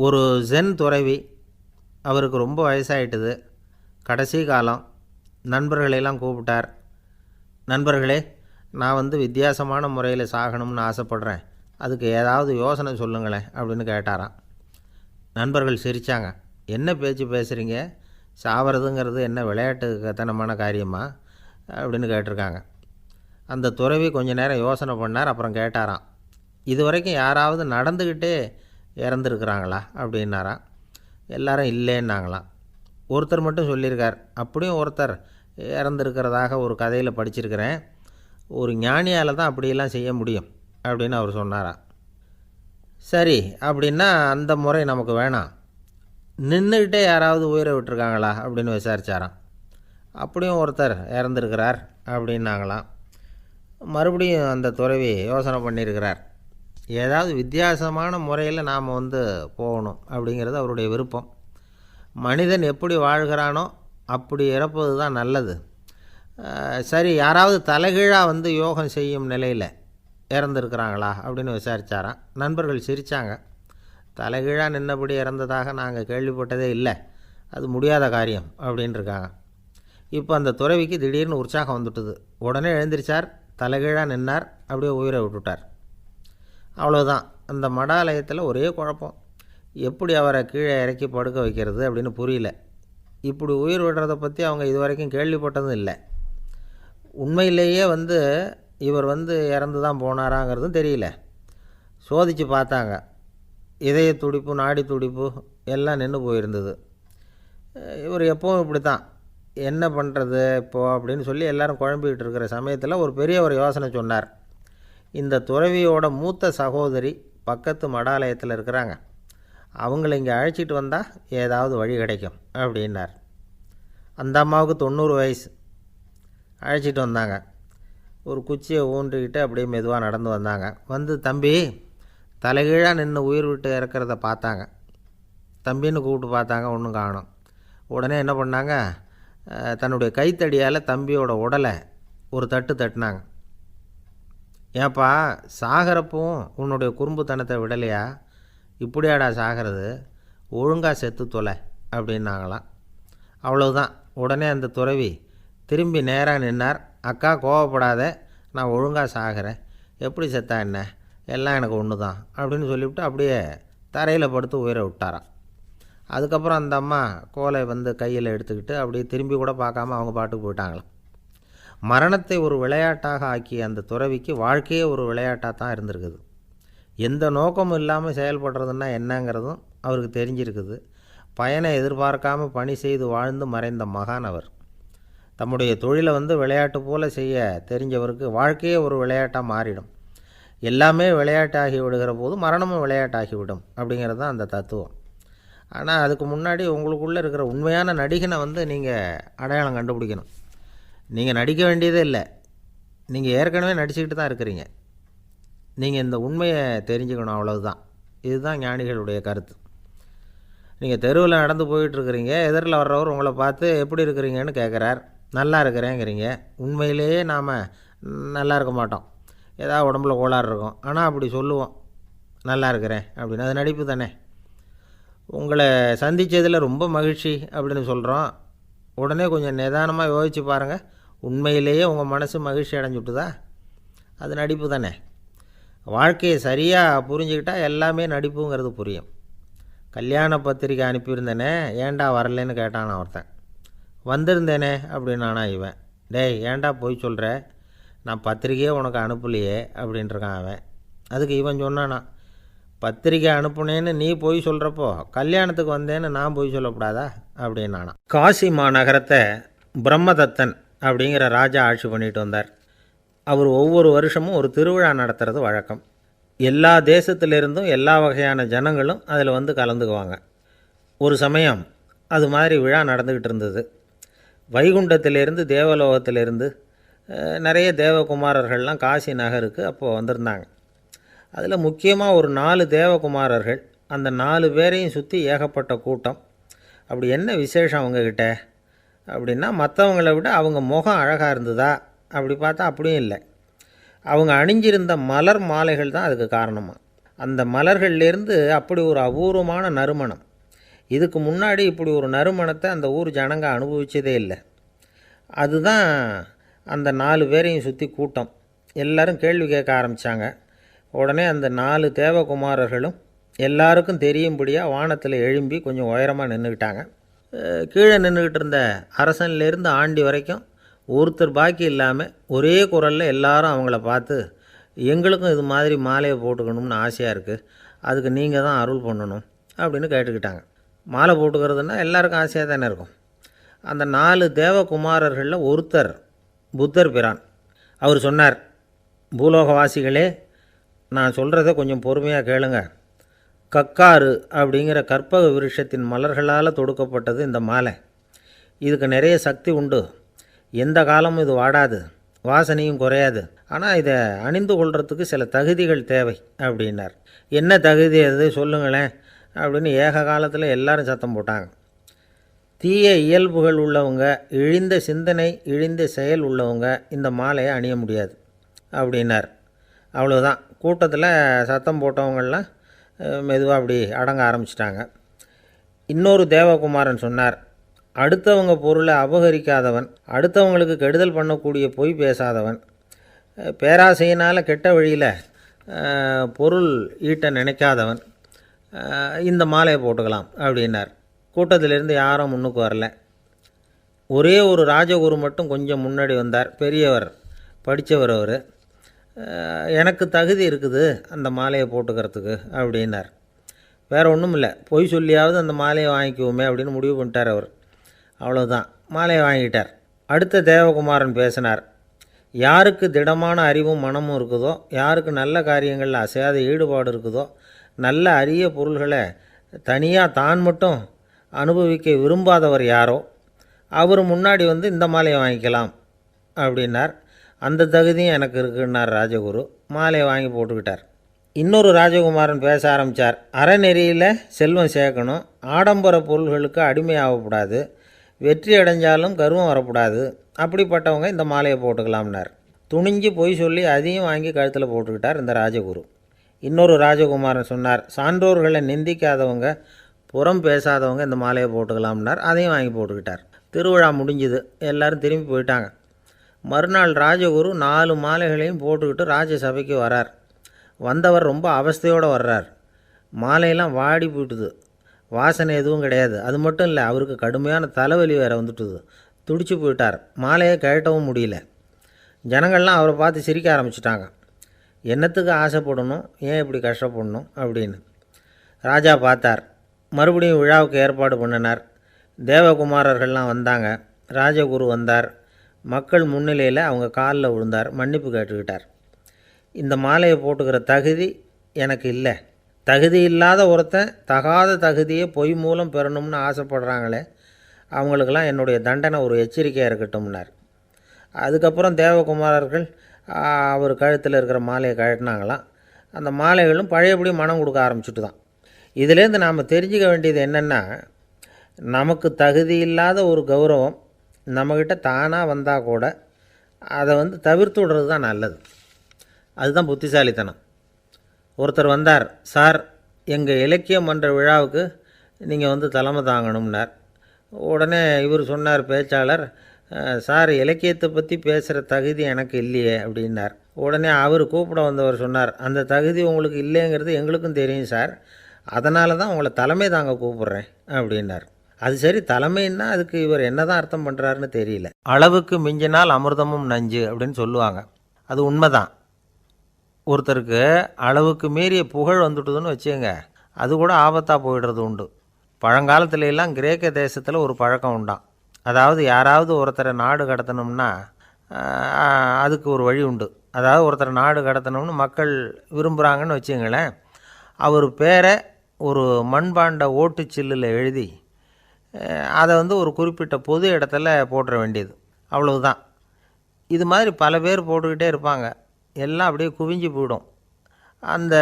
ஒரு ஜென் துறவி, அவருக்கு ரொம்ப வயசாகிட்டுது, கடைசி காலம். நண்பர்களெல்லாம் கூப்பிட்டார். நண்பர்களே, நான் வித்தியாசமான முறையில் சாகணும்னு ஆசைப்பட்றேன், அதுக்கு ஏதாவது யோசனை சொல்லுங்களேன் அப்படின்னு கேட்டாராம். நண்பர்கள் சிரித்தாங்க. என்ன பேச்சு பேசுகிறீங்க, சாவறதுங்கிறது என்ன விளையாட்டுத்தனமான காரியமா அப்படின்னு கேட்டிருக்காங்க. அந்த துறவி கொஞ்ச நேரம் யோசனை பண்ணார். அப்புறம் கேட்டாராம், இது வரைக்கும் யாராவது நடந்துக்கிட்டே இறந்துருக்குறாங்களா அப்படின்னாராம். எல்லாரும் இல்லைன்னாங்களாம். ஒருத்தர் மட்டும் சொல்லியிருக்கார். அப்படியும் ஒருத்தர் இறந்துருக்கிறதாக ஒரு கதையில் படிச்சிருக்கிறேன், ஒரு ஞானியால் தான் அப்படியெல்லாம் செய்ய முடியும் அப்படின்னு அவர் சொன்னாராம். சரி, அப்படின்னா அந்த முறை நமக்கு வேணாம், நின்றுக்கிட்டே யாராவது உயிரை விட்டுருக்காங்களா அப்படின்னு விசாரித்தாராம். அப்படியும் ஒருத்தர் இறந்துருக்கிறார் அப்படின்னாங்களாம். மறுபடியும் அந்த துறவி யோசனை பண்ணியிருக்கிறார். ஏதாவது வித்தியாசமான முறையில் நாம் போகணும் அப்படிங்கிறது அவருடைய விருப்பம். மனிதன் எப்படி வாழ்கிறானோ அப்படி இறப்பது தான் நல்லது. சரி, யாராவது தலைகீழாக யோகம் செய்யும் நிலையில் இறந்துருக்கிறாங்களா அப்படின்னு விசாரித்தாராம். நண்பர்கள் சிரித்தாங்க. தலைகீழாக நின்னபடி இறந்ததாக நாங்கள் கேள்விப்பட்டதே இல்லை, அது முடியாத காரியம் அப்படின்ட்டுருக்காங்க. இப்போ அந்த துறவிக்கு திடீர்னு உற்சாகம் வந்துட்டுது. உடனே எழுந்திரிச்சார், தலைகீழாக நின்னார், அப்படியே உயிரை விட்டுட்டார். அவ்வளோதான். அந்த மடாலயத்தில் ஒரே குழப்பம். எப்படி அவரை கீழே இறக்கி படுக்க வைக்கிறது அப்படின்னு புரியல. இப்படி உயிர் விடுறதை பற்றி அவங்க இது வரைக்கும் கேள்விப்பட்டதும் இல்லை. உண்மையிலேயே இவர் இறந்து தான் போனாராங்கிறதும் தெரியல. சோதித்து பார்த்தாங்க. இதய துடிப்பு, நாடி துடிப்பு எல்லாம் நின்று போயிருந்தது. இவர் எப்பவும் இப்படி தான், என்ன பண்ணுறது இப்போது அப்படின்னு சொல்லி எல்லோரும் குழம்பிக்கிட்டு இருக்கிற சமயத்தில் ஒரு பெரிய ஒரு யோசனை சொன்னார். இந்த துறவியோட மூத்த சகோதரி பக்கத்து மடாலயத்தில் இருக்கிறாங்க, அவங்கள இங்கே அழைச்சிட்டு வந்தால் ஏதாவது வழி கிடைக்கும் அப்படின்னார். அந்த அம்மாவுக்கு 90 வயசு. அழைச்சிட்டு வந்தாங்க. ஒரு குச்சியை ஊன்றிக்கிட்டு அப்படியே மெதுவாக நடந்து வந்தாங்க. தம்பி, தலைகீழாக நின்று உயிர் விட்டு இறக்கிறத பார்த்தாங்க. தம்பின்னு கூப்பிட்டு பார்த்தாங்க, ஒன்றும் காணோம். உடனே என்ன பண்ணாங்க, தன்னுடைய கைத்தடியால் தம்பியோட உடலை ஒரு தட்டு தட்டினாங்க. ஏப்பா, சாகிறப்பவும் உன்னுடைய குறும்புத்தனத்தை விடலையா, இப்படியாடா சாகிறது, ஒழுங்காக செத்து தொலை அப்படின்னாங்களாம். அவ்வளவுதான். உடனே அந்த துறவி திரும்பி நேராக நின்னார். அக்கா, கோவப்படாத, நான் ஒழுங்காக சாகிறேன், எப்படி செத்தா என்ன, எல்லாம் எனக்கு ஒன்று தான் அப்படின்னு சொல்லிவிட்டு அப்படியே தரையில் படுத்து உயிரை விட்டாராம். அதுக்கப்புறம் அந்த அம்மா கோலை கையில் எடுத்துக்கிட்டு அப்படியே திரும்பி கூட பார்க்காம அவங்க பாட்டுக்கு போயிட்டாங்களாம். மரணத்தை ஒரு விளையாட்டாக ஆக்கிய அந்த துறவிக்கு வாழ்க்கையே ஒரு விளையாட்டாக தான் இருந்திருக்குது. எந்த நோக்கமும் இல்லாமல் செயல்படுறதுன்னா என்னங்கிறதும் அவருக்கு தெரிஞ்சிருக்குது. பயனை எதிர்பார்க்காம பணி செய்து வாழ்ந்து மறைந்த மகான் அவர். தம்முடைய தொழிலை விளையாட்டு போல் செய்ய தெரிஞ்சவருக்கு வாழ்க்கையே ஒரு விளையாட்டாக மாறிடும். எல்லாமே விளையாட்டாகி விடுகிற போது மரணமும் விளையாட்டாகிவிடும் அப்படிங்கிறது தான் அந்த தத்துவம். ஆனால் அதுக்கு முன்னாடி உங்களுக்குள்ளே இருக்கிற உண்மையான நடிகனை நீங்கள் அடையாளம் கண்டுபிடிக்கணும். நீங்கள் நடிக்க வேண்டியதே இல்லை, நீங்கள் ஏற்கனவே நடிச்சுக்கிட்டு தான் இருக்கிறீங்க. நீங்கள் இந்த உண்மையை தெரிஞ்சுக்கணும், அவ்வளவுதான். இதுதான் ஞானிகளுடைய கருத்து. நீங்கள் தெருவில் நடந்து போயிட்டுருக்கிறீங்க, எதிரில் வர்றவர் உங்களை பார்த்து எப்படி இருக்கிறீங்கன்னு கேட்குறார். நல்லா இருக்கிறேங்கிறீங்க. உண்மையிலேயே நாம் நல்லா இருக்க மாட்டோம், ஏதாவது உடம்புல கோளாறு இருக்கும். ஆனால் அப்படி சொல்லுவோம், நல்லா இருக்கிறேன் அப்படின்னு. அது நடிப்பு தானே. உங்களை சந்தித்ததில் ரொம்ப மகிழ்ச்சி அப்படின்னு சொல்கிறோம். உடனே கொஞ்சம் நிதானமாக யோசித்து பாருங்கள், உண்மையிலேயே உங்கள் மனசு மகிழ்ச்சி அடைஞ்சுட்டுதா? அது நடிப்பு தானே. வாழ்க்கையை சரியாக புரிஞ்சுக்கிட்டால் எல்லாமே நடிப்புங்கிறது புரியும். கல்யாண பத்திரிக்கை அனுப்பியிருந்தேனே, ஏன்டா வரலன்னு கேட்டான் ஒருத்தன். வந்திருந்தேனே அப்படின்னானா இவன். டேய், ஏன்டா போய் சொல்கிற, நான் பத்திரிக்கையே உனக்கு அனுப்பலையே அப்படின்ட்டுருக்கான் அவன். அதுக்கு இவன் சொன்னானா, பத்திரிக்கை அனுப்புனேன்னு நீ போய் சொல்கிறப்போ கல்யாணத்துக்கு வந்தேன்னு நான் போய் சொல்லக்கூடாதா அப்படின்னானா. காசி மாநகரத்தை பிரம்மதத்தன் அப்படிங்கிற ராஜா ஆட்சி பண்ணிட்டு வந்தார். அவர் ஒவ்வொரு வருஷமும் ஒரு திருவிழா நடத்துறது வழக்கம். எல்லா தேசத்திலிருந்தும் எல்லா வகையான ஜனங்களும் அதில் கலந்துக்குவாங்க. ஒரு சமயம் அது மாதிரி விழா நடந்துக்கிட்டு இருந்தது. வைகுண்டத்திலேருந்து தேவலோகத்திலேருந்து நிறைய தேவகுமாரர்கள்லாம் காசி நகருக்கு அப்போது வந்திருந்தாங்க. அதில் முக்கியமாக ஒரு 4 தேவகுமாரர்கள். அந்த 4 பேரையும் சுற்றி ஏகப்பட்ட கூட்டம். அப்படி என்ன விசேஷம் அவங்கக்கிட்ட அப்படின்னா, மற்றவங்கள விட அவங்க முகம் அழகாக இருந்ததா அப்படி பார்த்தா அப்படியும் இல்லை. அவங்க அணிஞ்சிருந்த மலர் மாலைகள் தான் அதுக்கு காரணமாக. அந்த மலர்கள்லேருந்து அப்படி ஒரு அபூர்வமான நறுமணம். இதுக்கு முன்னாடி இப்படி ஒரு நறுமணத்தை அந்த ஊர் ஜனங்க அனுபவிச்சதே இல்லை. அதுதான் அந்த 4 பேரையும் சுற்றி கூட்டம். எல்லாரும் கேள்வி கேட்க ஆரம்பித்தாங்க. உடனே அந்த 4 தேவகுமாரர்களும் எல்லாருக்கும் தெரியும்படியாக வானத்தில் எழும்பி கொஞ்சம் உயரமாக நின்றுக்கிட்டாங்க. கீழே நின்றுக்கிட்டு இருந்த அரசன்லேருந்து ஆண்டி வரைக்கும் ஒருத்தர் பாக்கி இல்லாமல் ஒரே குரலில் எல்லாரும் அவங்கள பார்த்து, எங்களுக்கும் இது மாதிரி மாலையை போட்டுக்கணும்னு ஆசையாக இருக்குது, அதுக்கு நீங்கள் தான் அருள் பண்ணணும் அப்படின்னு கேட்டுக்கிட்டாங்க. மாலை போட்டுக்கிறதுனா எல்லாருக்கும் ஆசையாக தானே இருக்கும். அந்த 4 தேவகுமாரர்களில் ஒருத்தர் புத்தர் பிரான். அவர் சொன்னார், பூலோகவாசிகளே, நான் சொல்கிறத கொஞ்சம் பொறுமையாக கேளுங்க. கக்காரு அப்படிங்கிற கற்பக விருட்சத்தின் மலர்களால் தொடுக்கப்பட்டது இந்த மாலை. இதுக்கு நிறைய சக்தி உண்டு. எந்த காலமும் இது வாடாது, வாசனையும் குறையாது. ஆனால் இதை அணிந்து கொள்கிறதுக்கு சில தகுதிகள் தேவை அப்படின்னார். என்ன தகுதி அது சொல்லுங்களேன் அப்படின்னு ஏக காலத்தில் எல்லாரும் சத்தம் போட்டாங்க. தீய இயல்புகள் உள்ளவங்க, இழிந்த சிந்தனை, இழிந்த செயல் உள்ளவங்க இந்த மாலையை அணிய முடியாது அப்படின்னார். அவ்வளோதான். கூட்டத்தில் சத்தம் போட்டவங்கள்லாம் மெதுவாக அப்படி அடங்க ஆரம்பிச்சிட்டாங்க. இன்னொரு தேவகுமாரன் சொன்னார், அடுத்தவங்க பொருளை அபகரிக்காதவன், அடுத்தவங்களுக்கு கெடுதல் பண்ணக்கூடிய பொய் பேசாதவன், பேராசையினால் கெட்ட வழியில் பொருள் ஈட்ட நினைக்காதவன் இந்த மாலையை போட்டுக்கலாம் அப்படின்னார். கூட்டத்திலேருந்து யாரும் முன்னுக்கு வரல. ஒரே ஒரு ராஜகுரு மட்டும் கொஞ்சம் முன்னாடி வந்தார். பெரியவர், படித்தவர். அவர், எனக்கு தகுதி இருக்குது அந்த மாலையை போட்டுக்கிறதுக்கு அப்படின்னார். வேறு ஒன்றும் இல்லை, பொய் சொல்லியாவது அந்த மாலையை வாங்கிக்குவோமே அப்படின்னு முடிவு பண்ணிட்டார் அவர். அவ்வளோதான், மாலையை வாங்கிட்டார். அடுத்த தேவகுமாரன் பேசினார். யாருக்கு திடமான அறிவும் மனமும் இருக்குதோ, யாருக்கு நல்ல காரியங்களில் அசையாத ஈடுபாடு இருக்குதோ, நல்ல அரிய பொருள்களை தனியாக தான் மட்டும் அனுபவிக்க விரும்பாதவர் யாரோ அவர் முன்னாடி வந்து இந்த மாலையை வாங்கிக்கலாம் அப்படின்னார். அந்த தகுதியும் எனக்கு இருக்குன்னார் ராஜகுரு. மாலையை வாங்கி போட்டுக்கிட்டார். இன்னொரு ராஜகுமாரன் பேச ஆரம்பித்தார். அறநெறியில் செல்வம் சேர்க்கணும், ஆடம்பர பொருள்களுக்கு அடிமையாகக்கூடாது, வெற்றி அடைஞ்சாலும் கர்வம் வரக்கூடாது, அப்படிப்பட்டவங்க இந்த மாலையை போட்டுக்கலாம்னார். துணிஞ்சு பொய் சொல்லி அதையும் வாங்கி கழுத்தில் போட்டுக்கிட்டார் இந்த ராஜகுரு. இன்னொரு ராஜகுமாரன் சொன்னார், சான்றோர்களை நிந்திக்காதவங்க, புறம் பேசாதவங்க இந்த மாலையை போட்டுக்கலாம்னார். அதையும் வாங்கி போட்டுக்கிட்டார். திருவிழா முடிஞ்சுது, எல்லோரும் திரும்பி போயிட்டாங்க. மறுநாள் ராஜகுரு 4 மாலைகளையும் போட்டுக்கிட்டு ராஜசபைக்கு வரார். வந்தவர் ரொம்ப அவஸ்தையோடு வர்றார். மாலையெல்லாம் வாடி போயிட்டுது, வாசனை எதுவும் கிடையாது. அது மட்டும் இல்லை, அவருக்கு கடுமையான தலைவலி வேறு வந்துட்டுது. துடிச்சு போயிட்டார். மாலையை கழட்டவும் முடியல. ஜனங்கள்லாம் அவரை பார்த்து சிரிக்க ஆரம்பிச்சிட்டாங்க. என்னத்துக்கு ஆசைப்படணும், ஏன் இப்படி கஷ்டப்படணும் அப்படின்னு. ராஜா பார்த்தார். மறுபடியும் விழாவுக்கு ஏற்பாடு பண்ணினார். தேவகுமாரர்கள்லாம் வந்தாங்க. ராஜகுரு வந்தார். மக்கள் முன்னிலையில் அவங்க காலில் விழுந்தார், மன்னிப்பு கேட்டுக்கிட்டார். இந்த மாலையை போட்டுக்கிற தகுதி எனக்கு இல்லை. தகுதி இல்லாத ஒருத்தன் தகாத தகுதியை பொய் மூலம் பெறணும்னு ஆசைப்படுறாங்களே, அவங்களுக்கெல்லாம் என்னுடைய தண்டனை ஒரு எச்சரிக்கையாக இருக்கட்டும்னார். அதுக்கப்புறம் தேவகுமாரர்கள் அவர் கழுத்தில் இருக்கிற மாலையை கழட்டினாங்களாம். அந்த மாலைகளும் பழையபடி மனம் கொடுக்க ஆரம்பிச்சுட்டு தான். இதிலேருந்து நாம் தெரிஞ்சுக்க வேண்டியது என்னென்னா, நமக்கு தகுதி இல்லாத ஒரு கௌரவம் நம்மக்கிட்ட தானாக வந்தால் கூட அதை தவிர்த்து விடுறது தான் நல்லது. அதுதான் புத்திசாலித்தனம். ஒருத்தர் வந்தார். சார், எங்கள் இலக்கிய மன்ற விழாவுக்கு நீங்கள் தலைமை தாங்கணும்னார். உடனே இவர் சொன்னார், பேச்சாளர், சார், இலக்கியத்தை பற்றி பேசுகிற தகுதி எனக்கு இல்லையே அப்படின்னார். உடனே அவர் கூப்பிட வந்தவர் சொன்னார், அந்த தகுதி உங்களுக்கு இல்லைங்கிறது எங்களுக்கும் தெரியும் சார், அதனால தான் உங்களை தலைமை தாங்க கூப்பிட்றேன் அப்படின்னார். அது சரி, தலைமைன்னா அதுக்கு இவர் என்ன தான் அர்த்தம் பண்ணுறாருன்னு தெரியல. அளவுக்கு மிஞ்சினால் அமிர்தமும் நஞ்சு அப்படின்னு சொல்லுவாங்க. அது உண்மைதான். ஒருத்தருக்கு அளவுக்கு மீறிய புகழ் வந்துட்டுதுன்னு வச்சுங்க, அது கூட ஆபத்தாக போயிடுறது உண்டு. பழங்காலத்துல எல்லாம் கிரேக்க தேசத்தில் ஒரு பழக்கம் உண்டாம். அதாவது யாராவது ஒருத்தரை நாடு கடத்தணும்னா அதுக்கு ஒரு வழி உண்டு. அதாவது ஒருத்தரை நாடு கடத்தணும்னு மக்கள் விரும்புகிறாங்கன்னு வச்சுங்களேன், அவர் பேரை ஒரு மண்பாண்ட ஓட்டுச்சில்லில் எழுதி அதை ஒரு குறிப்பிட்ட பொது இடத்துல போட்டுற வேண்டியது, அவ்வளவுதான். இது மாதிரி பல பேர் போட்டுக்கிட்டே இருப்பாங்க. எல்லாம் அப்படியே குவிஞ்சு போயிடும். அந்த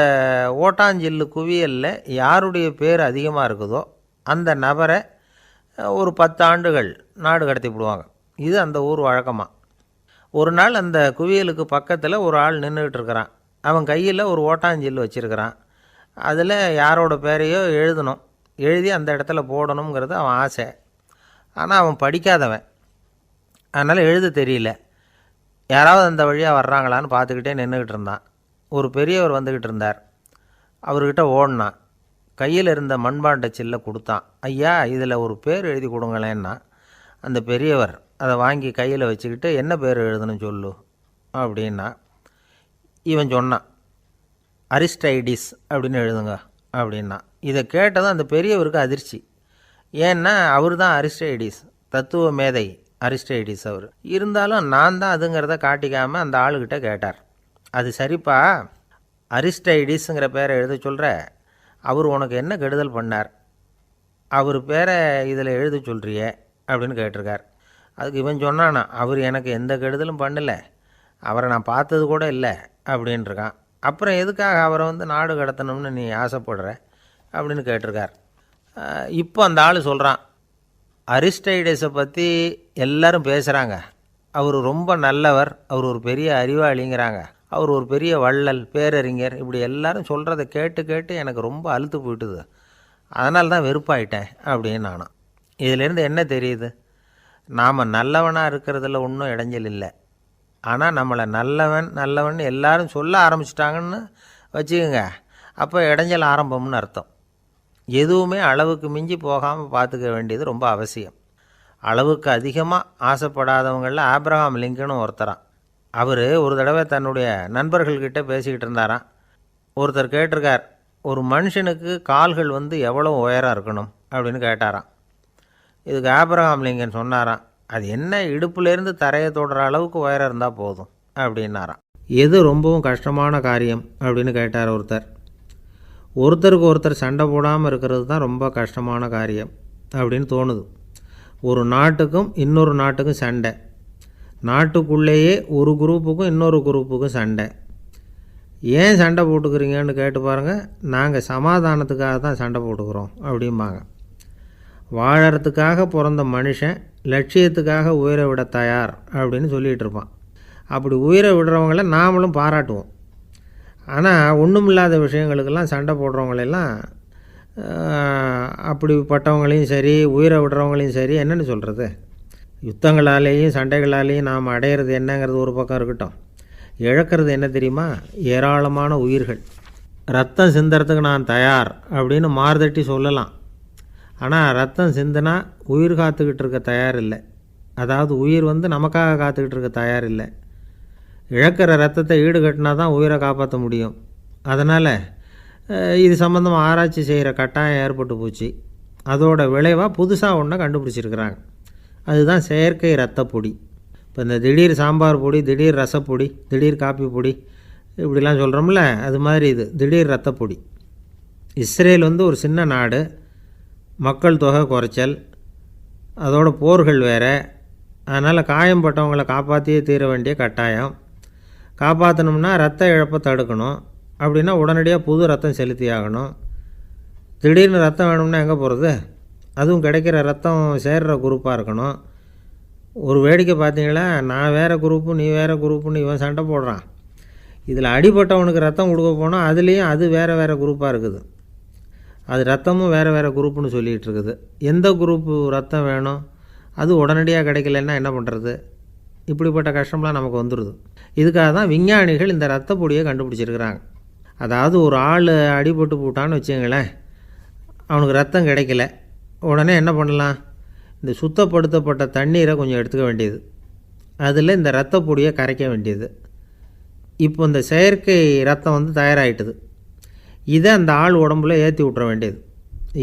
ஓட்டாஞ்சில்லு குவியலில் யாருடைய பேர் அதிகமாக இருக்குதோ அந்த நபரை ஒரு 10 ஆண்டுகள் நாடு கடத்தி விடுவாங்க. இது அந்த ஊர் வழக்கமாக. ஒரு நாள் அந்த குவியலுக்கு பக்கத்தில் ஒரு ஆள் நின்றுக்கிட்டு இருக்கிறான். அவன் கையில் ஒரு ஓட்டாஞ்சில்லு வச்சுருக்கிறான். அதில் யாரோட பேரையோ எழுதணும், எழுதி அந்த இடத்துல போடணுங்கிறது அவன் ஆசை. ஆனால் அவன் படிக்காதவன், அதனால் எழுத தெரியல. யாராவது அந்த வழியாக வர்றாங்களான்னு பார்த்துக்கிட்டே நின்றுக்கிட்டு இருந்தான். ஒரு பெரியவர் வந்துக்கிட்டு இருந்தார். அவர்கிட்ட ஓடினான். கையில் இருந்த மண்பாண்ட சில்லை கொடுத்தான். ஐயா, இதில் ஒரு பேர் எழுதி கொடுங்களேன்னா. அந்த பெரியவர் அதை வாங்கி கையில் வச்சுக்கிட்டு, என்ன பேர் எழுதணும் சொல்லு அப்படின்னா. இவன் சொன்னான், அரிஸ்டைடிஸ் அப்படின்னு எழுதுங்க அப்படின்னா. இதை கேட்டதும் அந்த பெரியவருக்கு அதிர்ச்சி. ஏன்னா அவர் தான் அரிஸ்டைடிஸ், தத்துவ மேதை அரிஸ்டைடிஸ் அவர். இருந்தாலும் நான் தான் அதுங்கிறத காட்டிக்காமல் அந்த ஆளுக்கிட்ட கேட்டார். அது சரிப்பா, அரிஸ்டைடிஸுங்கிற பேரை எழுத சொல்கிற, அவர் உனக்கு என்ன கெடுதல் பண்ணார்? அவர் பேரை இதில் எழுத சொல்கிறியே அப்படின்னு கேட்டிருக்கார். அதுக்கு இவன் சொன்னானா, அவர் எனக்கு எந்த கெடுதலும் பண்ணலை, அவரை நான் பார்த்தது கூட இல்லை அப்படின்ட்டுருக்கான். அப்புறம் எதுக்காக அவரை நாடு கடத்தணும்னு நீ ஆசைப்படுற அப்படின்னு கேட்டிருக்கார். இப்போ அந்த ஆள் சொல்கிறான், அரிஸ்டைடஸை பற்றி எல்லாரும் பேசுகிறாங்க, அவர் ரொம்ப நல்லவர், அவர் ஒரு பெரிய அறிவாளிங்கிறாங்க, அவர் ஒரு பெரிய வள்ளல், பேரறிஞர், இப்படி எல்லாரும் சொல்கிறத கேட்டு கேட்டு எனக்கு ரொம்ப அலுத்து போயிட்டுது, அதனால தான் வெறுப்பாயிட்டேன் அப்படின்னு நானும். இதிலேருந்து என்ன தெரியுது? நாம் நல்லவனாக இருக்கிறதுல ஒன்றும் இடைஞ்சல் இல்லை. ஆனால் நம்மளை நல்லவன் நல்லவன் எல்லாரும் சொல்ல ஆரம்பிச்சிட்டாங்கன்னு வச்சுக்கோங்க, அப்போ இடைஞ்சல் ஆரம்பம்னு அர்த்தம். எதுவுமே அளவுக்கு மிஞ்சி போகாமல் பார்த்துக்க வேண்டியது ரொம்ப அவசியம். அளவுக்கு அதிகமாக ஆசைப்படாதவங்களில் ஆப்ரஹாம் லிங்கனும் ஒருத்தரான். அவர் ஒரு தடவை தன்னுடைய நண்பர்கள்கிட்ட பேசிக்கிட்டு இருந்தாராம். ஒருத்தர் கேட்டிருக்கார், ஒரு மனுஷனுக்கு கால்கள் எவ்வளோ உயரம் இருக்கணும் அப்படின்னு கேட்டாராம். இதுக்கு ஆப்ரஹாம் லிங்கன் சொன்னாராம், அது என்ன, இடுப்புலேருந்து தரையை தொடுற அளவுக்கு உயரம் இருந்தால் போதும் அப்படின்னாராம். எது ரொம்பவும் கஷ்டமான காரியம் அப்படின்னு கேட்டார் ஒருத்தர். ஒருத்தருக்கு ஒருத்தர் சண்டை போடாமல் இருக்கிறது தான் ரொம்ப கஷ்டமான காரியம் அப்படின்னு தோணுது. ஒரு நாட்டுக்கும் இன்னொரு நாட்டுக்கும் சண்டை, நாட்டுக்குள்ளேயே ஒரு குரூப்புக்கும் இன்னொரு குரூப்புக்கும் சண்டை. ஏன் சண்டை போட்டுக்கிறீங்கன்னு கேட்டு பாருங்கள். நாங்கள் சமாதானத்துக்காக தான் சண்டை போட்டுக்கிறோம் அப்படிம்பாங்க. வாழறதுக்காக பிறந்த மனுஷன் லட்சியத்துக்காக உயிரை விட தயார் அப்படின்னு சொல்லிகிட்டு இருப்பான். அப்படி உயிரை விடுறவங்கள நாமளும் பாராட்டுவோம். ஆனால் ஒன்றுமில்லாத விஷயங்களுக்கெல்லாம் சண்டை போடுறவங்களெல்லாம், அப்படிப்பட்டவங்களையும் சரி உயிரை விடுறவங்களையும் சரி என்னென்னு சொல்கிறது, யுத்தங்களாலேயும் சண்டைகளாலேயும் நாம் அடையிறது என்னங்கிறது ஒரு பக்கம் இருக்கட்டும், இழக்கிறது என்ன தெரியுமா? ஏராளமான உயிர்கள். ரத்தம் சிந்துறதுக்கு நான் தயார் அப்படின்னு மார்தட்டி சொல்லலாம். ஆனால் ரத்தம் சிந்தினா உயிர் காத்துக்கிட்டு இருக்க தயார் இல்லை. அதாவது உயிர் நமக்காக காத்துக்கிட்டு இருக்க தயார் இல்லை. இழக்கிற ரத்தத்தை ஈடுகட்டினா தான் உயிரை காப்பாற்ற முடியும். அதனால் இது சம்மந்தமாக ஆராய்ச்சி செய்கிற கட்டாயம் ஏற்பட்டு போச்சு. அதோட விளைவாக புதுசாக ஒன்றை கண்டுபிடிச்சிருக்கிறாங்க. அதுதான் செயற்கை ரத்தப்பொடி. இப்போ இந்த திடீர் சாம்பார் பொடி, திடீர் ரசப்பொடி, திடீர் காப்பி பொடி இப்படிலாம் சொல்கிறோம்ல, அது மாதிரி இது திடீர் ரத்தப்பொடி. இஸ்ரேல் ஒரு சின்ன நாடு, மக்கள் தொகை குறைச்சல், அதோட போர்கள் வேறு. அதனால் காயம்பட்டவங்களை காப்பாற்றியே தீர வேண்டிய கட்டாயம். காப்பாற்றணும்னா ரத்த இழப்பை தடுக்கணும். அப்படின்னா உடனடியாக புது ரத்தம் செலுத்தி ஆகணும். திடீர்னு ரத்தம் வேணும்னா எங்கே போகிறது? அதுவும் கிடைக்கிற ரத்தம் சேர்கிற குரூப்பாக இருக்கணும். ஒரு வேடிக்கை பார்த்தீங்களா, நான் வேறு குரூப்பு நீ வேறு குரூப்புன்னு இவன் சண்டை போடுறான். இதில் அடிபட்டவனுக்கு ரத்தம் கொடுக்க போனால் அதுலேயும் அது வேறு வேறு குரூப்பாக இருக்குது. அது ரத்தமும் வேறு வேறு குரூப்புன்னு சொல்லிகிட்டு இருக்குது. எந்த குரூப்பு ரத்தம் வேணும், அது உடனடியாக கிடைக்கலன்னா என்ன பண்ணுறது? இப்படிப்பட்ட கஷ்டம்லாம் நமக்கு வந்துடுது. இதுக்காக தான் விஞ்ஞானிகள் இந்த ரத்த பொடியை கண்டுபிடிச்சிருக்கிறாங்க. அதாவது ஒரு ஆள் அடிபட்டு போட்டான்னு வச்சுங்களேன், அவனுக்கு ரத்தம் கிடைக்கல, உடனே என்ன பண்ணலாம்? இந்த சுத்தப்படுத்தப்பட்ட தண்ணீரை கொஞ்சம் எடுத்துக்க வேண்டியது, அதில் இந்த ரத்த பொடியை கரைக்க வேண்டியது. இப்போ இந்த செயற்கை ரத்தம் தயாராகிட்டுது. இதை அந்த ஆள் உடம்புல ஏற்றி விட்டுற வேண்டியது.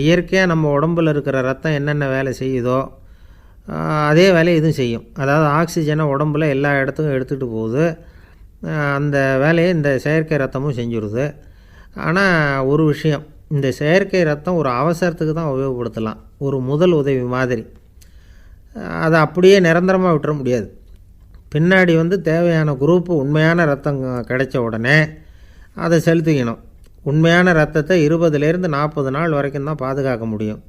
இயற்கையாக நம்ம உடம்பில் இருக்கிற ரத்தம் என்னென்ன வேலை செய்யுதோ அதே வேலையை இதுவும் செய்யும். அதாவது ஆக்சிஜனை உடம்புல எல்லா இடத்துக்கும் எடுத்துகிட்டு போகுது. அந்த வேலையை இந்த செயற்கை ரத்தமும் செஞ்சுடுது. ஆனால் ஒரு விஷயம், இந்த செயற்கை ரத்தம் ஒரு அவசரத்துக்கு தான் உபயோகப்படுத்தலாம், ஒரு முதல் உதவி மாதிரி. அதை அப்படியே நிரந்தரமாக விட்டுற முடியாது. பின்னாடி தேவையான குரூப்பு உண்மையான ரத்தம் கிடைச்ச உடனே அதை செலுத்திக்கணும். உண்மையான ரத்தத்தை 20லேருந்து 40 நாள் வரைக்கும் தான் பாதுகாக்க முடியும்.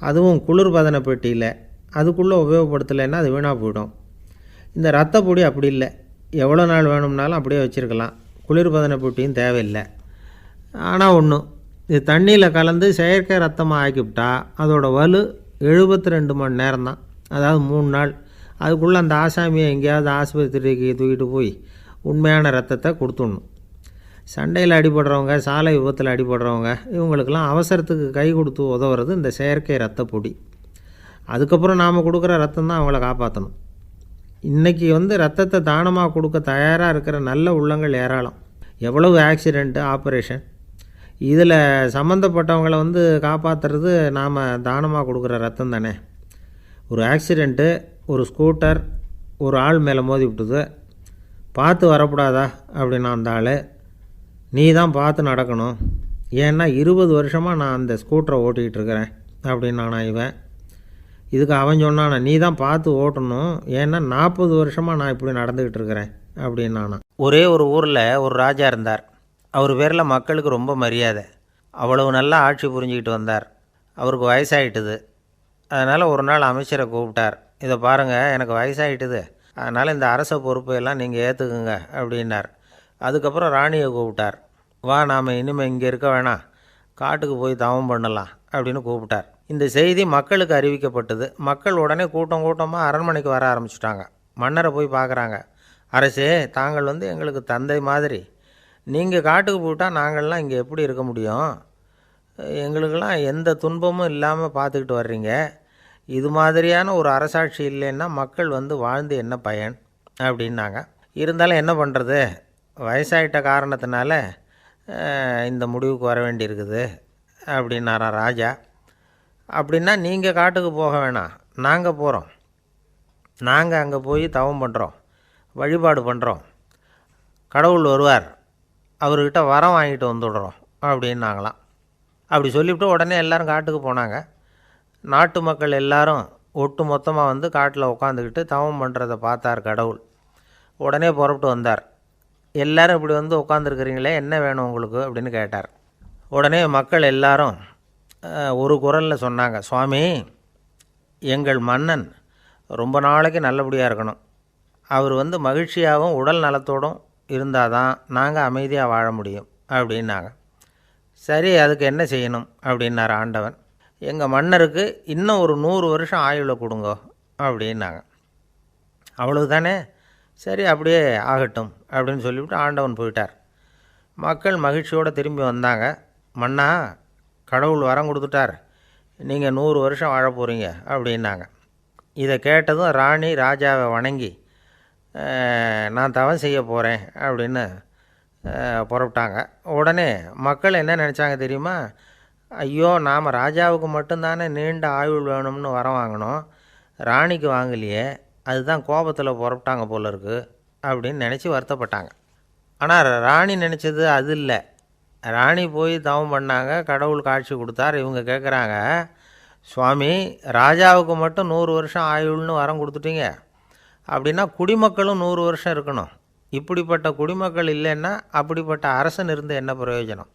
அதுவும் குளிர்பதன பெட்டியில். அதுக்குள்ளே உபயோகப்படுத்தலைன்னா அது வீணாக போயிடும். இந்த ரத்த பொடி அப்படி இல்லை, எவ்வளோ நாள் வேணும்னாலும் அப்படியே வச்சுருக்கலாம். குளிர்பதன பெட்டியும் தேவையில்லை. ஆனால் ஒன்று, இது தண்ணியில் கலந்து செயற்கை ரத்தமாக ஆக்கிவிட்டா அதோட வலு 72 மணி நேரம் தான், அதாவது 3 நாள். அதுக்குள்ளே அந்த ஆசாமியை எங்கேயாவது ஆஸ்பத்திரிக்கு தூக்கிட்டு போய் உண்மையான ரத்தத்தை கொடுத்துடணும். சண்டையில் அடிபடுறவங்க, சாலை விபத்தில் அடிபடுறவங்க, இவங்களுக்கெல்லாம் அவசரத்துக்கு கை கொடுத்து உதவுறது இந்த செயற்கை ரத்த பொடி. அதுக்கப்புறம் நாம் கொடுக்குற ரத்தம் தான் அவங்கள காப்பாற்றணும். இன்றைக்கி ரத்தத்தை தானமாக கொடுக்க தயாராக இருக்கிற நல்ல உள்ளங்கள் ஏராளம். எவ்வளவு ஆக்சிடெண்ட்டு, ஆப்ரேஷன், இதில் சம்மந்தப்பட்டவங்களை காப்பாற்றுறது நாம் தானமாக கொடுக்குற ரத்தம் தானே. ஒரு ஆக்சிடெண்ட்டு, ஒரு ஸ்கூட்டர் ஒரு ஆள் மேலே மோதி விட்டுது, பார்த்து வரக்கூடாதா அப்படின்னா அந்த ஆள், நீ தான் பார்த்து நடக்கணும், ஏன்னா 20 வருஷமாக நான் அந்த ஸ்கூட்டரை ஓட்டிகிட்டு இருக்கிறேன் அப்படின்னானா இவன். இதுக்கு அவன் சொன்னானா, நீ தான் பார்த்து ஓட்டணும், ஏன்னா 40 வருஷமாக நான் இப்படி நடந்துக்கிட்டு இருக்கிறேன் அப்படின்னானா. ஒரே ஒரு ஊரில் ஒரு ராஜா இருந்தார். அவர் பேரில் மக்களுக்கு ரொம்ப மரியாதை. அவ்வளவு நல்லா ஆட்சி புரிஞ்சிக்கிட்டு வந்தார். அவருக்கு வயசாகிட்டுது. அதனால் ஒரு நாள் அமைச்சரை கூப்பிட்டார். இதை பாருங்கள், எனக்கு வயசாகிட்டுது, அதனால் இந்த அரச பொறுப்பையெல்லாம் நீங்கள் ஏற்றுக்குங்க அப்படின்னார். அதுக்கப்புறம் ராணியை கூப்பிட்டார். வா, நாம் இனிமேல் இங்கே இருக்க வேணாம், காட்டுக்கு போய் தவம் பண்ணலாம் அப்படின்னு கூப்பிட்டார். இந்த செய்தி மக்களுக்கு அறிவிக்கப்பட்டது. மக்கள் உடனே கூட்டம் கூட்டமாக அரண்மனைக்கு வர ஆரம்பிச்சிட்டாங்க. மன்னரை போய் பார்க்குறாங்க. அரசே, தாங்கள் எங்களுக்கு தந்தை மாதிரி. நீங்கள் காட்டுக்கு போயிட்டால் நாங்கள்லாம் இங்கே எப்படி இருக்க முடியும்? எங்களுக்கெல்லாம் எந்த துன்பமும் இல்லாமல் பார்த்துக்கிட்டு வர்றீங்க. இது மாதிரியான ஒரு அரசாட்சி இல்லைன்னா மக்கள் வாழ்ந்து என்ன பயன் அப்படின்னாங்க. இருந்தாலும் என்ன பண்ணுறது, வயசாயிட்ட காரணத்தினால இந்த முடிவுக்கு வர வேண்டியிருக்குது அப்படின்னாரா ராஜா. அப்படின்னா நீங்கள் காட்டுக்கு போக வேணாம், நாங்கள் போகிறோம். நாங்கள் அங்கே போய் தவம் பண்ணுறோம், வழிபாடு பண்ணுறோம், கடவுள் வருவார், அவர்கிட்ட வரம் வாங்கிட்டு வந்துடுறோம் அப்படின்னாங்களாம். அப்படி சொல்லிவிட்டு உடனே எல்லோரும் காட்டுக்கு போனாங்க. நாட்டு மக்கள் எல்லாரும் ஒட்டு மொத்தமாக காட்டில் உட்காந்துக்கிட்டு தவம் பண்ணுறதை பார்த்தார் கடவுள். உடனே புறப்பட்டு வந்தார். எல்லோரும் இப்படி உட்காந்துருக்கிறீங்களே, என்ன வேணும் உங்களுக்கு அப்படின்னு கேட்டார். உடனே மக்கள் எல்லாரும் ஒரு குரலில் சொன்னாங்க, சுவாமி, எங்கள் மன்னன் ரொம்ப நாளைக்கு நல்லபடியாக இருக்கணும். அவர் மகிழ்ச்சியாகவும் உடல் நலத்தோடும் இருந்தால் தான் நாங்கள் அமைதியாக வாழ முடியும் அப்படின்னாங்க. சரி, அதுக்கு என்ன செய்யணும் அப்படின்னார் ஆண்டவன். எங்கள் மன்னருக்கு இன்னும் ஒரு 100 வருஷம் ஆயுளை கொடுங்க அப்படின்னாங்க. அவ்வளவு தானே, சரி அப்படியே ஆகட்டும் அப்படின்னு சொல்லிவிட்டு ஆண்டவன் போயிட்டார். மக்கள் மகிழ்ச்சியோடு திரும்பி வந்தாங்க. மன்னா, கடவுள் வரம் கொடுத்துட்டார், நீங்கள் 100 வருஷம் வாழ போகிறீங்க அப்படின்னாங்க. இதை கேட்டதும் ராணி ராஜாவை வணங்கி, நான் தவம் செய்ய போகிறேன் அப்படின்னு புறப்பட்டாங்க. உடனே மக்கள் என்ன நினச்சாங்க தெரியுமா? ஐயோ, நாம் ராஜாவுக்கு மட்டும்தானே நீண்ட ஆயுள் வேணும்னு வரம் வாங்கினோம், ராணிக்கு வாங்கலையே, அதுதான் கோபத்தில் புறப்பட்டாங்க போல இருக்குது அப்படின்னு நினச்சி வருத்தப்பட்டாங்க. ஆனால் ராணி நினச்சது அது இல்லை. ராணி போய் தவம் பண்ணாங்க, கடவுள் காட்சி கொடுத்தார். இவங்க கேட்குறாங்க, சுவாமி, ராஜாவுக்கு மட்டும் 100 வருஷம் ஆயுள்னு வரம் கொடுத்துட்டீங்க, அப்படின்னா குடிமக்களும் 100 வருஷம் இருக்கணும். இப்படிப்பட்ட குடிமக்கள் இல்லைன்னா அப்படிப்பட்ட அரசன் இருந்து என்ன பிரயோஜனம்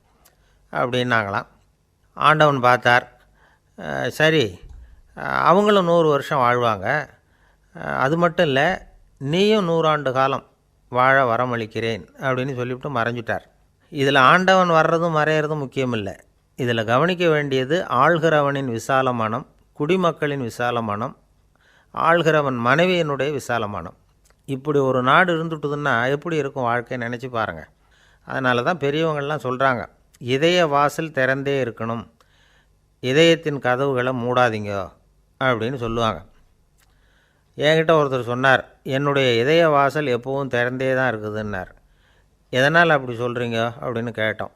அப்படின்னாங்களாம். ஆண்டவன் பார்த்தார். சரி, அவங்களும் 100 வருஷம் வாழ்வாங்க, அது மட்டும் இல்லை, நீயும் 100 ஆண்டு காலம் வாழ வரமளிக்கிறேன் அப்படின்னு சொல்லிவிட்டு மறைஞ்சிட்டார். இதில் ஆண்டவன் வர்றதும் மறையிறதும் முக்கியம் இல்லை. இதில் கவனிக்க வேண்டியது ஆள்கிறவனின் விசால மனம், குடிமக்களின் விசால மனம், ஆள்கிறவன் மனைவியினுடைய விசால மனம். இப்படி ஒரு நாடு இருந்துட்டுதுன்னா எப்படி இருக்கும் வாழ்க்கை நினச்சி பாருங்கள். அதனால தான் பெரியவங்கள்லாம் சொல்கிறாங்க, இதய வாசல் திறந்தே இருக்கணும், இதயத்தின் கதவுகளை மூடாதீங்க அப்படின்னு சொல்லுவாங்க. என்கிட்ட ஒருத்தர் சொன்னார், என்னுடைய இதய வாசல் எப்போவும் திறந்தே தான் இருக்குதுன்னார். எதனால் அப்படி சொல்கிறீங்க அப்படின்னு கேட்டோம்.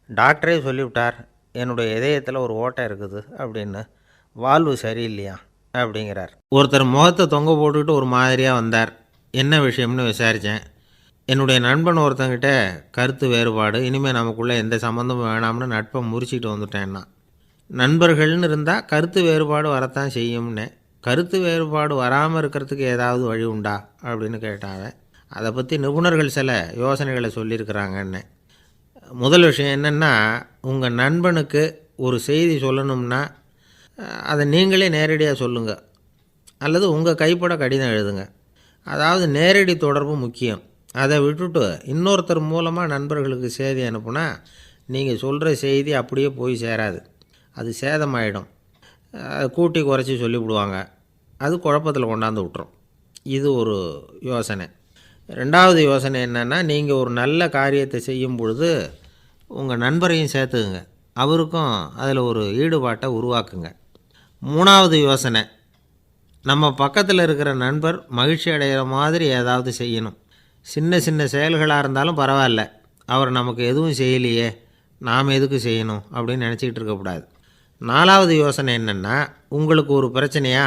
டாக்டரே சொல்லிவிட்டார், என்னுடைய இதயத்தில் ஒரு ஓட்டை இருக்குது அப்படின்னு, வால்வு சரியில்லையா அப்படிங்கிறார். ஒருத்தர் முகத்தை தொங்க போட்டுக்கிட்டு ஒரு மாதிரியாக வந்தார். என்ன விஷயம்னு விசாரித்தேன். என்னுடைய நண்பன் ஒருத்தங்கிட்ட கருத்து வேறுபாடு, இனிமேல் நமக்குள்ளே எந்த சம்மந்தமும் வேணாம்னு நட்பை முறிச்சிட்டு வந்துட்டேன்னா. நண்பர்கள்னு இருந்தால் கருத்து வேறுபாடு வரத்தான் செய்யும்னு, கருத்து வேறுபாடு வராமல் இருக்கிறதுக்கு ஏதாவது வழி உண்டா அப்படின்னு கேட்டாங்க. அதை பற்றி நிபுணர்கள் சில யோசனைகளை சொல்லியிருக்கிறாங்கன்னு. முதல் விஷயம் என்னென்னா, உங்கள் நண்பனுக்கு ஒரு செய்தி சொல்லணும்னா அதை நீங்களே நேரடியாக சொல்லுங்கள், அல்லது உங்கள் கைப்பட கடிதம் எழுதுங்க. அதாவது நேரடி தொடர்பு முக்கியம். அதை விட்டுட்டு இன்னொருத்தர் மூலமாக நண்பர்களுக்கு செய்தி அனுப்புனா நீங்கள் சொல்கிற செய்தி அப்படியே போய் சேராது, அது சேதமாயிடும். கூட்டி குறைச்சி சொல்லிவிடுவாங்க, அது குழப்பத்தில் கொண்டாந்து விட்டுரும். இது ஒரு யோசனை. ரெண்டாவது யோசனை என்னென்னா, நீங்கள் ஒரு நல்ல காரியத்தை செய்யும் பொழுது உங்கள் நண்பரையும் சேர்த்துக்குங்க, அவருக்கும் அதில் ஒரு ஈடுபாட்டை உருவாக்குங்க. மூணாவது யோசனை, நம்ம பக்கத்தில் இருக்கிற நண்பர் மகிழ்ச்சி அடைகிற மாதிரி ஏதாவது செய்யணும். சின்ன சின்ன செயல்களாக இருந்தாலும் பரவாயில்ல, அவர் நமக்கு எதுவும் செய்யலையே, நாம் எதுக்கு செய்யணும் அப்படின்னு நினச்சிக்கிட்டு இருக்கக்கூடாது. நாலாவது யோசனை என்னென்னா, உங்களுக்கு ஒரு பிரச்சனையா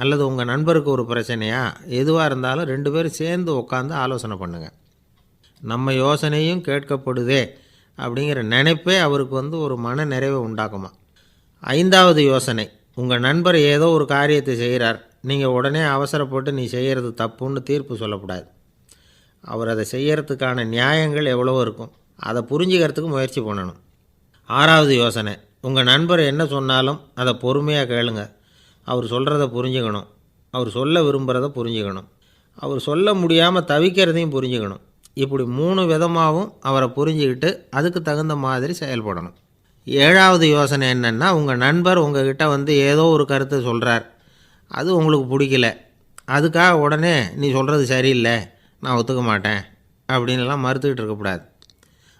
அல்லது உங்கள் நண்பருக்கு ஒரு பிரச்சனையா, எதுவாக இருந்தாலும் 2 பேரும் சேர்ந்து உட்காந்து ஆலோசனை பண்ணுங்கள். நம்ம யோசனையும் கேட்கப்படுதே அப்படிங்கிற நினைப்பே அவருக்கு ஒரு மன நிறைவை உண்டாக்குமா. 5வது யோசனை, உங்கள் நண்பர் ஏதோ ஒரு காரியத்தை செய்கிறார், நீங்கள் உடனே அவசரப்பட்டு நீ செய்கிறது தப்புன்னு தீர்ப்பு சொல்லக்கூடாது. அவர் அதை செய்கிறதுக்கான நியாயங்கள் எவ்வளவோ இருக்கும், அதை புரிஞ்சுக்கிறதுக்கு முயற்சி பண்ணணும். 6வது யோசனை, உங்கள் நண்பர் என்ன சொன்னாலும் அதை பொறுமையாக கேளுங்க. அவர் சொல்கிறத புரிஞ்சுக்கணும், அவர் சொல்ல விரும்புகிறத புரிஞ்சுக்கணும், அவர் சொல்ல முடியாமல் தவிக்கிறதையும் புரிஞ்சுக்கணும். இப்படி 3 விதமாகவும் அவரை புரிஞ்சுக்கிட்டு அதுக்கு தகுந்த மாதிரி செயல்படணும். 7வது யோசனை என்னென்னா, உங்கள் நண்பர் உங்ககிட்ட ஏதோ ஒரு கருத்தை சொல்கிறார், அது உங்களுக்கு பிடிக்கல, அதுக்காக உடனே நீ சொல்கிறது சரியில்லை, நான் ஒத்துக்க மாட்டேன் அப்படின்லாம் மறுத்துக்கிட்டு இருக்கக்கூடாது.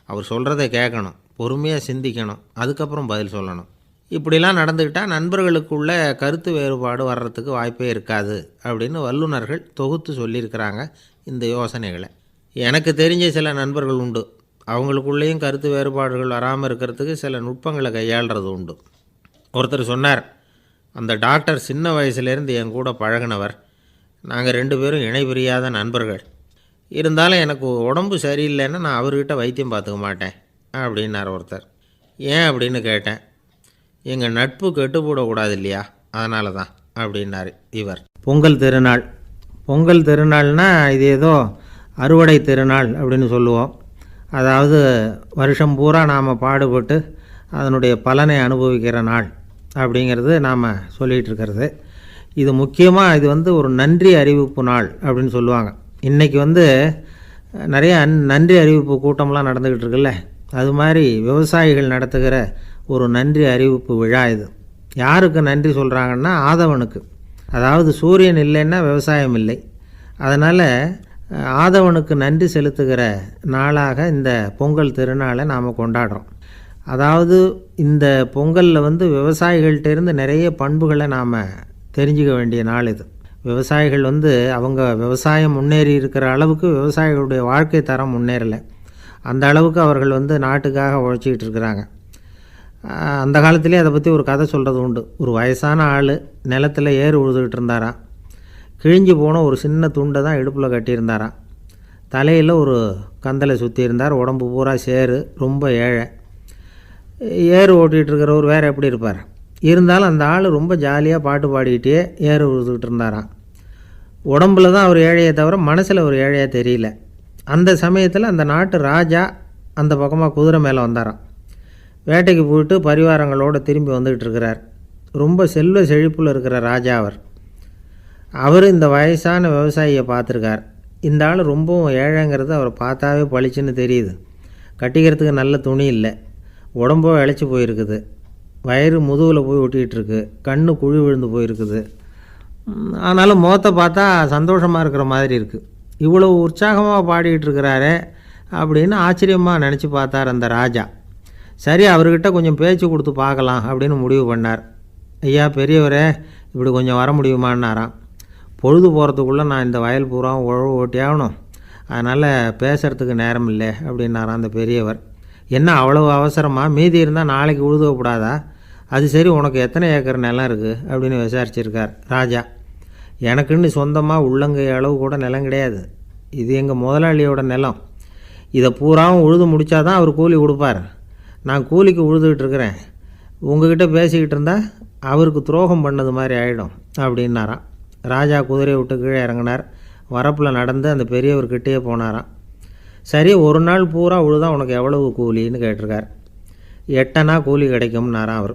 அவர் சொல்கிறத கேட்கணும், பொறுமையாக சிந்திக்கணும், அதுக்கப்புறம் பதில் சொல்லணும். இப்படிலாம் நடந்துக்கிட்டால் நண்பர்களுக்குள்ள கருத்து வேறுபாடு வர்றதுக்கு வாய்ப்பே இருக்காது அப்படின்னு வல்லுநர்கள் தொகுத்து சொல்லியிருக்கிறாங்க இந்த யோசனைகளை. எனக்கு தெரிஞ்ச சில நண்பர்கள் உண்டு, அவங்களுக்குள்ளேயும் கருத்து வேறுபாடுகள் வராமல் இருக்கிறதுக்கு சில நுட்பங்களை கையாளுறது உண்டு. ஒருத்தர் சொன்னார், அந்த டாக்டர் சின்ன வயசுலேருந்து என் கூட பழகினவர், நாங்கள் 2 பேரும் இணை பிரியாத நண்பர்கள், இருந்தாலும் எனக்கு உடம்பு சரியில்லைன்னா நான் அவர்கிட்ட வைத்தியம் பார்த்துக்க மாட்டேன் அப்படின்னார் ஒருத்தர். ஏன் அப்படின்னு கேட்டேன். எங்கள் நட்பு கெட்டு போடக்கூடாது இல்லையா, அதனால தான் அப்படின்னார் இவர். பொங்கல் திருநாள், பொங்கல் திருநாள்னால் இது ஏதோ அறுவடை திருநாள் அப்படின்னு சொல்லுவோம். அதாவது வருஷம் பூரா நாம் பாடுபட்டு அதனுடைய பலனை அனுபவிக்கிற நாள் அப்படிங்கிறது நாம் சொல்லிகிட்டு இருக்கிறது. இது முக்கியமாக இது ஒரு நன்றி அறிவிப்பு நாள் அப்படின்னு சொல்லுவாங்க. இன்றைக்கி நிறைய நன்றி அறிவிப்பு கூட்டம்லாம் நடந்துக்கிட்டு இருக்குல்ல, அது மாதிரி விவசாயிகள் நடத்துகிற ஒரு நன்றி அறிவிப்பு விழா இது. யாருக்கு நன்றி சொல்கிறாங்கன்னா, ஆதவனுக்கு. அதாவது சூரியன் இல்லைன்னா விவசாயம் இல்லை, அதனால் ஆதவனுக்கு நன்றி செலுத்துகிற நாளாக இந்த பொங்கல் திருநாளை நாம் கொண்டாடுறோம். அதாவது இந்த பொங்கலில் விவசாயிகள்கிட்டேருந்து நிறைய பண்புகளை நாம் தெரிஞ்சுக்க வேண்டிய நாள் இது. விவசாயிகள் அவங்க விவசாயம் முன்னேறி இருக்கிற அளவுக்கு விவசாயிகளுடைய வாழ்க்கை தரம் முன்னேறலை. அந்த அளவுக்கு அவர்கள் நாட்டுக்காக உழைச்சிக்கிட்டு இருக்கிறாங்க. அந்த காலத்திலே அதை பற்றி ஒரு கதை சொல்கிறது உண்டு. ஒரு வயசான ஆள் நிலத்தில் ஏறு உழுதுகிட்டு இருந்தாராம். கிழிஞ்சு போன ஒரு சின்ன துண்டை தான் இடுப்பில் கட்டியிருந்தாராம். தலையில் ஒரு கந்தலை சுற்றி இருந்தார், உடம்பு பூரா சேரு, ரொம்ப ஏழை. ஏறு ஓட்டிகிட்டு இருக்கிறவர் வேறு எப்படி இருப்பார்? இருந்தாலும் அந்த ஆள் ரொம்ப ஜாலியாக பாட்டு பாடிக்கிட்டே ஏறு உழுதுகிட்டு இருந்தாராம். உடம்புல தான் அவர் ஏழையை தவிர மனசில் ஒரு ஏழையாக தெரியல. அந்த சமயத்தில் அந்த நாட்டு ராஜா அந்த பக்கமாக குதிரை மேலே வந்தாராம். வேட்டைக்கு போயிட்டு பரிவாரங்களோடு திரும்பி வந்துக்கிட்டு இருக்கிறார். ரொம்ப செல்வ செழிப்பில் இருக்கிற ராஜா அவர் இந்த வயசான விவசாயியை பார்த்துருக்கார். இந்த ஆள் ரொம்பவும் ஏழைங்கிறது அவரை பார்த்தாவே பளிச்சுன்னு தெரியுது. கட்டிக்கிறதுக்கு நல்ல துணி இல்லை, உடம்போ இழைச்சி போயிருக்குது, வயிறு முதுகில் போய் ஒட்டிக்கிட்டு இருக்கு, கண்ணு குழி விழுந்து போயிருக்குது. ஆனாலும் முகத்தை பார்த்தா சந்தோஷமாக இருக்கிற மாதிரி இருக்குது. இவ்வளோ உற்சாகமாக பாடிக்கிட்டு இருக்கிறாரே அப்படின்னு ஆச்சரியமாக நினச்சி பார்த்தார் அந்த ராஜா. சரி, அவர்கிட்ட கொஞ்சம் பேச்சு கொடுத்து பார்க்கலாம் அப்படின்னு முடிவு பண்ணார். ஐயா பெரியவரே, இப்படி கொஞ்சம் வர முடியுமான்னாராம். பொழுது போகிறதுக்குள்ளே நான் இந்த வயல் பூரா உழவு ஓட்டி ஆகணும், அதனால் பேசுகிறதுக்கு நேரம் இல்லை அப்படின்னாராம் அந்த பெரியவர். என்ன அவ்வளவு அவசரமாக? மீதி இருந்தால் நாளைக்கு உழுதக்கூடாதா? அது சரி, உனக்கு எத்தனை ஏக்கர் நிலம் இருக்குது அப்படின்னு விசாரிச்சிருக்கார் ராஜா. எனக்குன்னு சொந்தமாக உள்ளங்கை அளவு கூட நிலம் கிடையாது, இது எங்கள் முதலாளியோட நிலம். இதை பூராவும் உழுது முடித்தா தான் அவர் கூலி கொடுப்பார். நான் கூலிக்கு உழுதுகிட்டு இருக்கிறேன், உங்ககிட்ட பேசிக்கிட்டு இருந்தால் அவருக்கு துரோகம் பண்ணது மாதிரி ஆகிடும் அப்படின்னாராம். ராஜா குதிரையை விட்டு கீழே இறங்கினார். வரப்பில் நடந்து அந்த பெரியவர்கிட்டே போனாராம். சரி, ஒரு நாள் பூரா உழுதா உனக்கு எவ்வளவு கூலின்னு கேட்டிருக்கார். 8 அணா கூலி கிடைக்கும்னாராம் அவர்.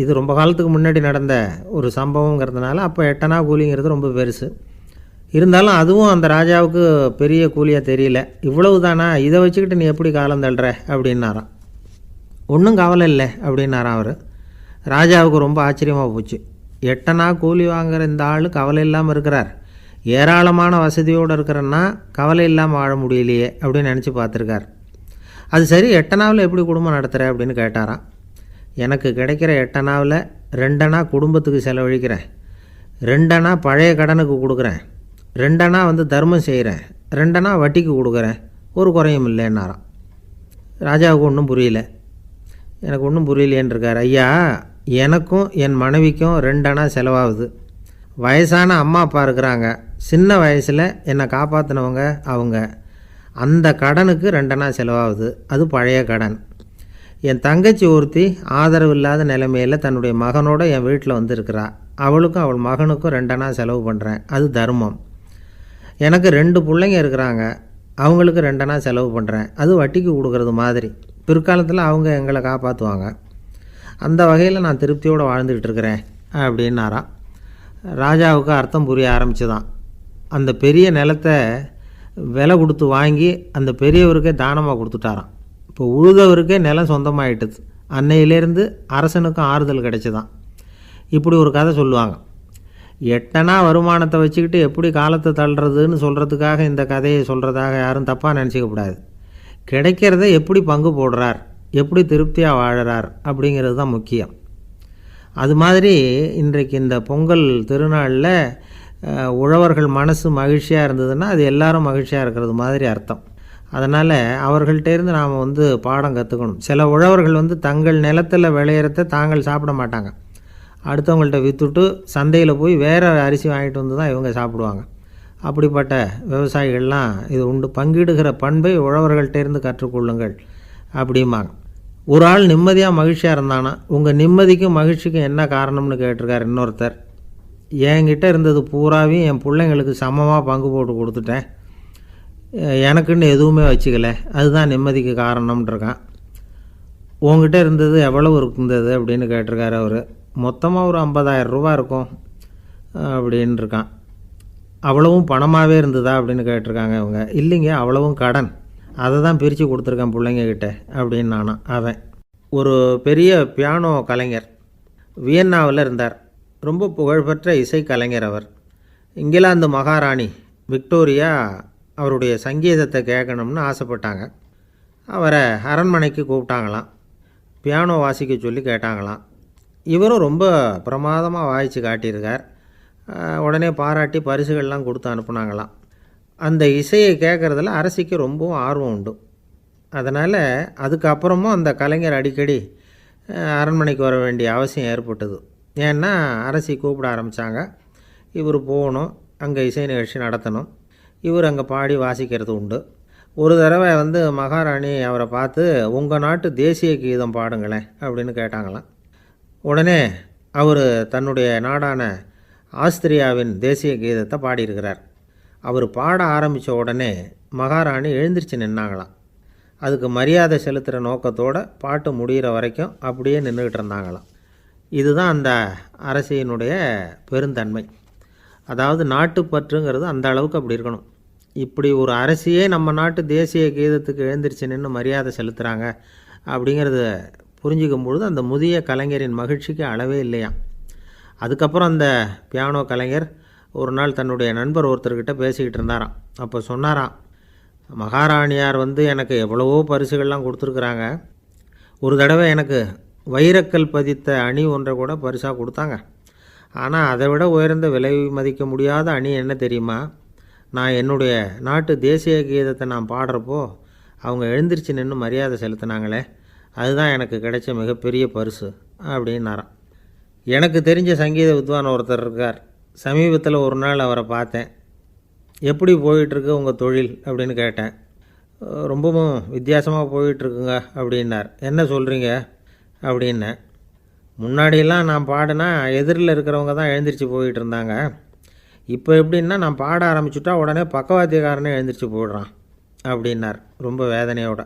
இது ரொம்ப காலத்துக்கு முன்னாடி நடந்த ஒரு சம்பவங்கிறதுனால அப்போ 8 அணா கூலிங்கிறது ரொம்ப பெருசு. இருந்தாலும் அதுவும் அந்த ராஜாவுக்கு பெரிய கூலியாக தெரியல. இவ்வளவு தானா, இதை வச்சுக்கிட்டு நீ எப்படி காலம் தள்ளுற அப்படின்னாராம். ஒன்றும் கவலை இல்லை அப்படின்னாராம் அவர். ராஜாவுக்கு ரொம்ப ஆச்சரியமாக போச்சு. 8 அணா கூலி வாங்குகிற இந்த ஆள் கவலை இல்லாமல் இருக்கிறார், ஏராளமான வசதியோடு இருக்கிறன்னா கவலை இல்லாமல் வாழ முடியலையே அப்படின்னு நினச்சி பார்த்துருக்கார். அது சரி, 8 அணாவில் எப்படி குடும்பம் நடத்துகிற அப்படின்னு கேட்டாராம். எனக்கு கிடைக்கிற 8 அணாவில் 2 அணா குடும்பத்துக்கு செலவழிக்கிறேன், 2 அணா பழைய கடனுக்கு கொடுக்குறேன், 2 அணா தர்மம் செய்கிறேன், 2 அணா வட்டிக்கு கொடுக்குறேன், ஒரு குறையும் இல்லைன்னாராம். ராஜாவுக்கு ஒன்றும் புரியல. எனக்கு ஒன்றும் புரியலேன்னு இருக்கார். ஐயா, எனக்கும் என் மனைவிக்கும் 2 அணா செலவாகுது. வயசான அம்மா அப்பா இருக்கிறாங்க, சின்ன வயசில் என்னை காப்பாற்றினவங்க அவங்க. அந்த கடனுக்கு 2 அணா செலவாகுது, அது பழைய கடன். என் தங்கச்சி ஒருத்தி ஆதரவு இல்லாத நிலைமையில் தன்னுடைய மகனோட என் வீட்டில் இருக்கிறா, அவளுக்கும் அவள் மகனுக்கும் 2 அணா செலவு பண்ணுறேன், அது தர்மம். எனக்கு 2 பிள்ளைங்க இருக்கிறாங்க, அவங்களுக்கு 2 அணா செலவு பண்ணுறேன், அது வட்டிக்கு கொடுக்கறது மாதிரி. பிற்காலத்தில் அவங்க எங்களை காப்பாற்றுவாங்க. அந்த வகையில் நான் திருப்தியோடு வாழ்ந்துக்கிட்டு இருக்கிறேன் அப்படின்னாராம். ராஜாவுக்கு அர்த்தம் புரிய ஆரம்பிச்சுதான். அந்த பெரிய நிலத்தை விலை கொடுத்து வாங்கி அந்த பெரியவருக்கே தானமாக கொடுத்துட்டாராம். இப்போ உழுதவருக்கே நிலம் சொந்தமாகிட்டுது. அன்னையிலேருந்து அரசனுக்கும் ஆறுதல் கிடைச்சிதான். இப்படி ஒரு கதை சொல்லுவாங்க. 8 அணா வருமானத்தை வச்சுக்கிட்டு எப்படி காலத்தை தள்ளுறதுன்னு சொல்கிறதுக்காக இந்த கதையை சொல்கிறதாக யாரும் தப்பாக நினச்சிக்கக்கூடாது. கிடைக்கிறத எப்படி பங்கு போடுறார், எப்படி திருப்தியாக வாழறார் அப்படிங்கிறது தான் முக்கியம். அது மாதிரி இன்றைக்கு இந்த பொங்கல் திருநாளில் உழவர்கள் மனசு மகிழ்ச்சியாக இருந்ததுன்னா அது எல்லாரும் மகிழ்ச்சியாக இருக்கிறது மாதிரி அர்த்தம். அதனால் அவர்கள்ட்டேருந்து நாம் பாடம் கற்றுக்கணும். சில உழவர்கள் தங்கள் நிலத்தில் விளையிறத தாங்கள் சாப்பிட மாட்டாங்க, அடுத்தவங்கள்ட்ட விற்றுட்டு சந்தையில் போய் வேறு அரிசி வாங்கிட்டு வந்து தான் இவங்க சாப்பிடுவாங்க. அப்படிப்பட்ட விவசாயிகள்லாம் இது உண்டு. பங்கிடுகிற பண்பை உழவர்கள்ட்டேருந்து கற்றுக்கொள்ளுங்கள் அப்படிம்பாங்க. ஒரு ஆள் நிம்மதியாக மகிழ்ச்சியாக இருந்தானா, உங்கள் நிம்மதிக்கும் மகிழ்ச்சிக்கும் என்ன காரணம்னு கேட்டிருக்கார் இன்னொருத்தர். என்கிட்ட இருந்தது பூராவையும் என் பிள்ளைங்களுக்கு சமமாக பங்கு போட்டு கொடுத்துட்டேன், எனக்குன்னு எதுவுமே வச்சுக்கல, அதுதான் நிம்மதிக்கு காரணம்ன்றிருக்கான். உங்ககிட்ட இருந்தது எவ்வளவு இருந்தது அப்படின்னு கேட்டிருக்காரு அவர். மொத்தமாக ஒரு 50,000 ரூபா இருக்கும் அப்படின்னு இருக்கான். அவ்வளவும் பணமாகவே இருந்ததா அப்படின்னு கேட்டிருக்காங்க இவங்க. இல்லைங்க, அவ்வளவும் கடன், அதை தான் பிரித்து கொடுத்துருக்கேன் பிள்ளைங்கக்கிட்ட அப்படின்னு நானும். அவன் ஒரு பெரிய பியானோ கலைஞர், வியன்னாவில் இருந்தார். ரொம்ப புகழ்பெற்ற இசை கலைஞர் அவர். இங்கிலாந்து மகாராணி விக்டோரியா அவருடைய சங்கீதத்தை கேட்கணும்னு ஆசைப்பட்டாங்க. அவரை அரண்மனைக்கு கூப்பிட்டாங்களாம், பியானோ வாசிக்க சொல்லி கேட்டாங்களாம். இவரும் ரொம்ப பிரமாதமாக வாய்ச்சி காட்டியிருக்கார். உடனே பாராட்டி பரிசுகள்லாம் கொடுத்து அனுப்புனாங்களாம். அந்த இசையை கேட்குறதுல அரசிக்கு ரொம்பவும் ஆர்வம் உண்டு. அதனால் அதுக்கப்புறமும் அந்த கலைஞர் அடிக்கடி அரண்மனைக்கு வர வேண்டிய அவசியம் ஏற்பட்டது. ஏன்னா அரசி கூப்பிட ஆரம்பித்தாங்க. இவர் போகணும், அங்கே இசை நிகழ்ச்சி நடத்தணும், இவர் அங்கே பாடி வாசிக்கிறது உண்டு. ஒரு தடவை மகாராணி அவரை பார்த்து, உங்கள் நாட்டு தேசிய கீதம் பாடுங்களேன் அப்படின்னு கேட்டாங்களாம். உடனே அவர் தன்னுடைய நாடான ஆஸ்திரியாவின் தேசிய கீதத்தை பாடியிருக்கிறார். அவர் பாட ஆரம்பித்த உடனே மகாராணி எழுந்திரிச்சு நின்னாங்களாம். அதுக்கு மரியாதை செலுத்துகிற நோக்கத்தோடு பாட்டு முடிகிற வரைக்கும் அப்படியே நின்றுக்கிட்டு இருந்தாங்களாம். இதுதான் அந்த அரசியினுடைய பெருந்தன்மை. அதாவது நாட்டுப்பற்றுங்கிறது அந்த அளவுக்கு அப்படி இருக்கணும். இப்படி ஒரு அரசியே நம்ம நாட்டு தேசிய கீதத்துக்கு எழுந்திரிச்சு நின்று மரியாதை செலுத்துகிறாங்க அப்படிங்கிறத புரிஞ்சிக்கும் பொழுது அந்த முதிய கலைஞரின் மகிழ்ச்சிக்கு அளவே இல்லையாம். அதுக்கப்புறம் அந்த பியானோ கலைஞர் ஒரு நாள் தன்னுடைய நண்பர் ஒருத்தர்கிட்ட பேசிக்கிட்டு இருந்தாராம். அப்போ சொன்னாராம், மகாராணியார் எனக்கு எவ்வளவோ பரிசுகள்லாம் கொடுத்துருக்குறாங்க, ஒரு தடவை எனக்கு வைரக்கல் பதித்த அணி ஒன்றை கூட பரிசாக கொடுத்தாங்க. ஆனால் அதை விட உயர்ந்த விலை மதிக்க முடியாத அணி என்ன தெரியுமா, நான் என்னுடைய நாட்டு தேசிய கீதத்தை நான் பாடுறப்போ அவங்க எழுந்திரிச்சு நின்று மரியாதை செலுத்தினாங்களே, அதுதான் எனக்கு கிடைச்ச மிகப்பெரிய பரிசு அப்படின்னாராம். எனக்கு தெரிஞ்ச சங்கீத வித்வான் ஒருத்தர் இருக்கார். சமீபத்தில் ஒரு நாள் அவரை பார்த்தேன். எப்படி போயிட்டுருக்கு உங்கள் தொழில் அப்படின்னு கேட்டேன். ரொம்பவும் வித்தியாசமாக போயிட்டுருக்குங்க அப்படின்னார். என்ன சொல்கிறீங்க அப்படின்னேன். முன்னாடியெல்லாம் நான் பாடினா எதிரில் இருக்கிறவங்க தான் எழுந்திரிச்சு போயிட்டு இருந்தாங்க, இப்போ எப்படின்னா நான் பாட ஆரம்பிச்சுட்டா உடனே பக்கவாத்தியக்காரனே எழுந்திரிச்சு போயிடுறான் அப்படின்னார் ரொம்ப வேதனையோட.